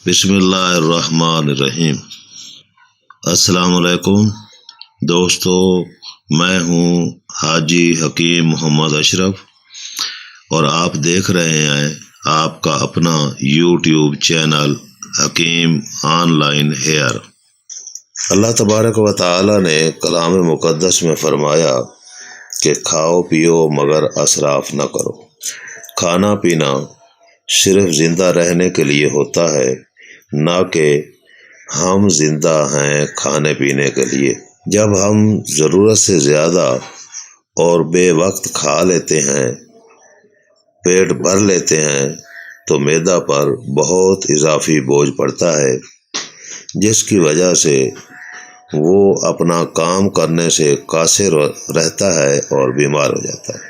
بسم اللہ الرحمن الرحیم۔ السلام علیکم دوستو، میں ہوں حاجی حکیم محمد اشرف اور آپ دیکھ رہے ہیں آپ کا اپنا یوٹیوب چینل حکیم آن لائن ہیئر۔ اللہ تبارک و تعالی نے کلام مقدس میں فرمایا کہ کھاؤ پیو مگر اسراف نہ کرو۔ کھانا پینا صرف زندہ رہنے کے لیے ہوتا ہے، نہ کہ ہم زندہ ہیں کھانے پینے کے لیے۔ جب ہم ضرورت سے زیادہ اور بے وقت کھا لیتے ہیں، پیٹ بھر لیتے ہیں، تو معدہ پر بہت اضافی بوجھ پڑتا ہے، جس کی وجہ سے وہ اپنا کام کرنے سے قاصر رہتا ہے اور بیمار ہو جاتا ہے،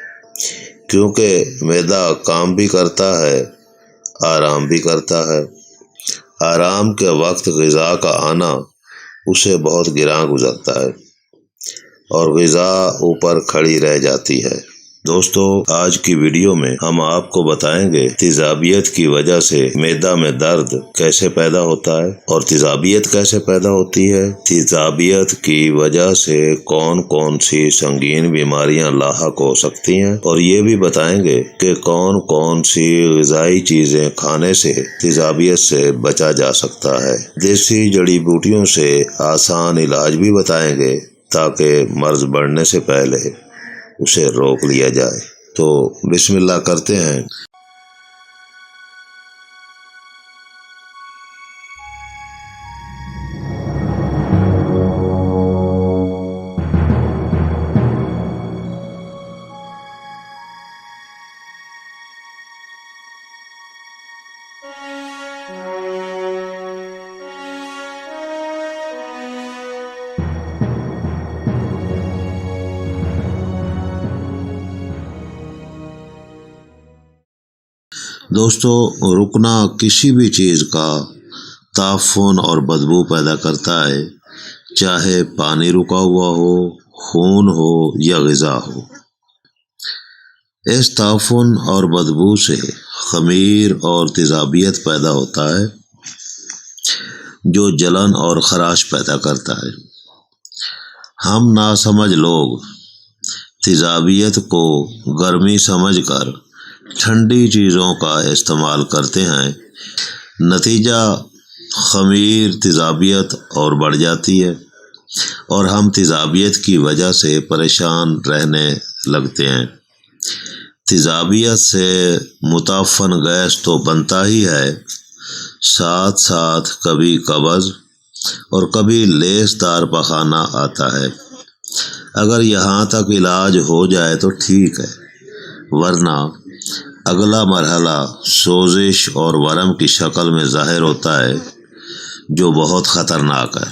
کیونکہ معدہ کام بھی کرتا ہے، آرام بھی کرتا ہے۔ آرام کے وقت غذا کا آنا اسے بہت گراں گزرتا ہے اور غذا اوپر کھڑی رہ جاتی ہے۔ دوستو، آج کی ویڈیو میں ہم آپ کو بتائیں گے تیزابیت کی وجہ سے معدہ میں درد کیسے پیدا ہوتا ہے اور تیزابیت کیسے پیدا ہوتی ہے، تیزابیت کی وجہ سے کون کون سی سنگین بیماریاں لاحق ہو سکتی ہیں، اور یہ بھی بتائیں گے کہ کون کون سی غذائی چیزیں کھانے سے تیزابیت سے بچا جا سکتا ہے۔ دیسی جڑی بوٹیوں سے آسان علاج بھی بتائیں گے تاکہ مرض بڑھنے سے پہلے اسے روک لیا جائے۔ تو بسم اللہ کرتے ہیں۔ دوستو، رکنا کسی بھی چیز کا تعفن اور بدبو پیدا کرتا ہے، چاہے پانی رکا ہوا ہو، خون ہو یا غذا ہو۔ اس تعفن اور بدبو سے خمیر اور تیزابیت پیدا ہوتا ہے، جو جلن اور خراش پیدا کرتا ہے۔ ہم ناسمجھ لوگ تیزابیت کو گرمی سمجھ کر ٹھنڈی چیزوں کا استعمال کرتے ہیں، نتیجہ خمیر تیزابیت اور بڑھ جاتی ہے اور ہم تیزابیت کی وجہ سے پریشان رہنے لگتے ہیں۔ تیزابیت سے متعفن گیس تو بنتا ہی ہے، ساتھ ساتھ کبھی قبض اور کبھی لیس دار پخانہ آتا ہے۔ اگر یہاں تک علاج ہو جائے تو ٹھیک ہے، ورنہ اگلا مرحلہ سوزش اور ورم کی شکل میں ظاہر ہوتا ہے، جو بہت خطرناک ہے۔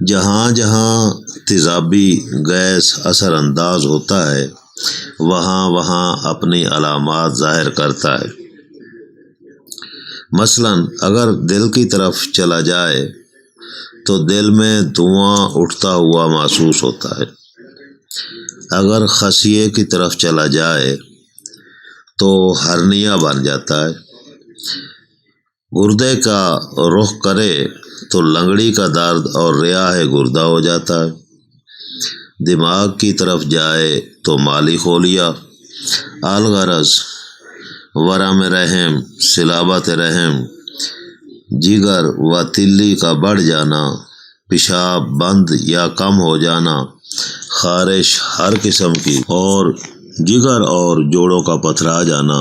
جہاں جہاں تیزابی گیس اثر انداز ہوتا ہے، وہاں وہاں اپنی علامات ظاہر کرتا ہے۔ مثلاً اگر دل کی طرف چلا جائے تو دل میں دھواں اٹھتا ہوا محسوس ہوتا ہے۔ اگر خصیے کی طرف چلا جائے تو ہرنیا بن جاتا ہے۔ گردے کا رخ کرے تو لنگڑی کا درد اور ریاح گردہ ہو جاتا ہے۔ دماغ کی طرف جائے تو مالی خولیا، الغرض ورم رحم، صلابت رحم، جگر و تلی کا بڑھ جانا، پیشاب بند یا کم ہو جانا، خارش ہر قسم کی، اور جگر اور جوڑوں کا پتھرا جانا،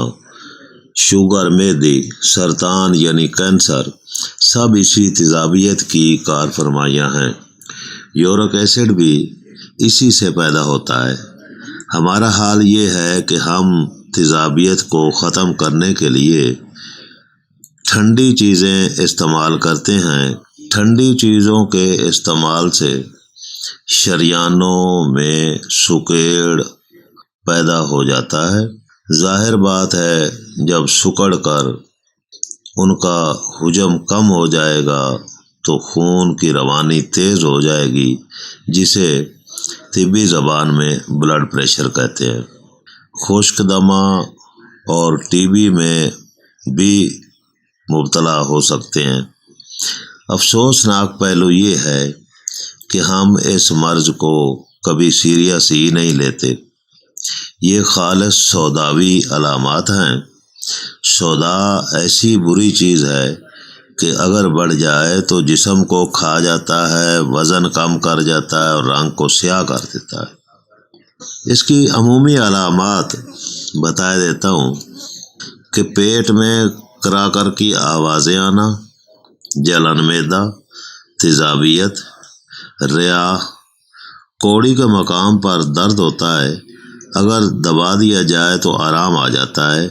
شوگر، معدی، سرطان یعنی کینسر، سب اسی تیزابیت کی کار فرمائیاں ہیں۔ یورک ایسڈ بھی اسی سے پیدا ہوتا ہے۔ ہمارا حال یہ ہے کہ ہم تیزابیت کو ختم کرنے کے لیے ٹھنڈی چیزیں استعمال کرتے ہیں۔ ٹھنڈی چیزوں کے استعمال سے شریانوں میں سکیڑ پیدا ہو جاتا ہے۔ ظاہر بات ہے، جب سکڑ کر ان کا حجم کم ہو جائے گا تو خون کی روانی تیز ہو جائے گی، جسے طبی زبان میں بلڈ پریشر کہتے ہیں۔ خشک دمہ اور ٹی بی میں بھی مبتلا ہو سکتے ہیں۔ افسوسناک پہلو یہ ہے کہ ہم اس مرض کو کبھی سیریس ہی نہیں لیتے۔ یہ خالص سوداوی علامات ہیں۔ سودا ایسی بری چیز ہے کہ اگر بڑھ جائے تو جسم کو کھا جاتا ہے، وزن کم کر جاتا ہے اور رنگ کو سیاہ کر دیتا ہے۔ اس کی عمومی علامات بتا دیتا ہوں کہ پیٹ میں کراکر کی آوازیں آنا، جلن معدہ، تیزابیت، ریا، کوڑی کے مقام پر درد ہوتا ہے، اگر دبا دیا جائے تو آرام آ جاتا ہے،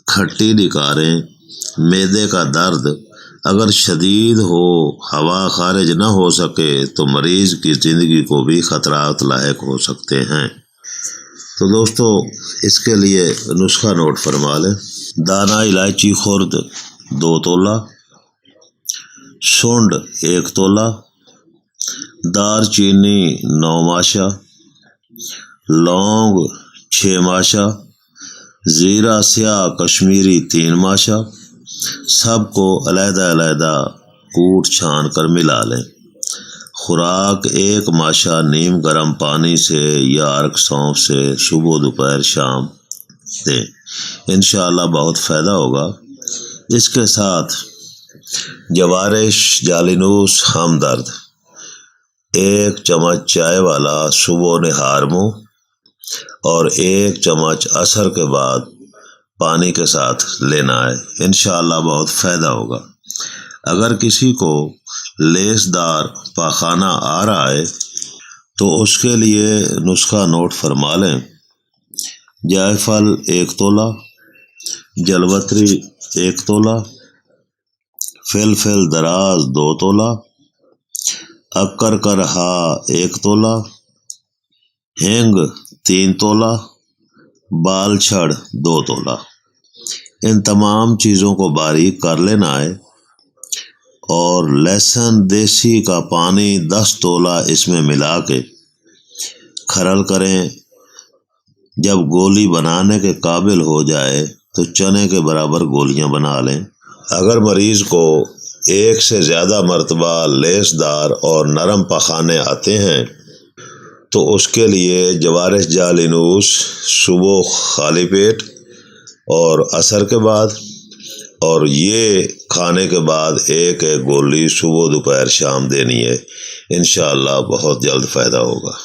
کھٹی ڈکاریں، معدے کا درد، اگر شدید ہو، ہوا خارج نہ ہو سکے تو مریض کی زندگی کو بھی خطرات لاحق ہو سکتے ہیں۔ تو دوستو اس کے لیے نسخہ نوٹ فرما لیں۔ دانہ الائچی خرد 2 تولہ، سونڈ 1 تولہ، دار چینی 9 ماشا، لونگ 6 ماشا، زیرہ سیاہ کشمیری 3 ماشا، سب کو علیحدہ علیحدہ کوٹ چھان کر ملا لیں۔ خوراک 1 ماشا نیم گرم پانی سے یا عرق سونف سے صبح دوپہر شام دیں، انشاءاللہ بہت فائدہ ہوگا۔ اس کے ساتھ جوارش، جالینوس، ہمدرد 1 چمچ چائے والا صبح نہار منہ اور 1 چمچ عصر کے بعد پانی کے ساتھ لینا ہے، انشاءاللہ بہت فائدہ ہوگا۔ اگر کسی کو لیس دار پاخانہ آ رہا ہے تو اس کے لیے نسخہ نوٹ فرما لیں۔ جائفل 1 تولہ، جلوتری 1 تولہ، فلفل دراز 2 تولہ، اکر کرہا 1 تولہ، ہینگ 3 تولہ، بال چھڑ 2 تولہ۔ ان تمام چیزوں کو باریک کر لینا ہے اور لہسن دیسی کا پانی 10 تولہ اس میں ملا کے کھرل کریں۔ جب گولی بنانے کے قابل ہو جائے تو چنے کے برابر گولیاں بنا لیں۔ اگر مریض کو 1 سے زیادہ مرتبہ لیس دار اور نرم پخانے آتے ہیں تو اس کے لیے جوارش جالینوس صبح خالی پیٹ اور عصر کے بعد، اور یہ کھانے کے بعد 1 گولی صبح دوپہر شام دینی ہے، انشاءاللہ بہت جلد فائدہ ہوگا۔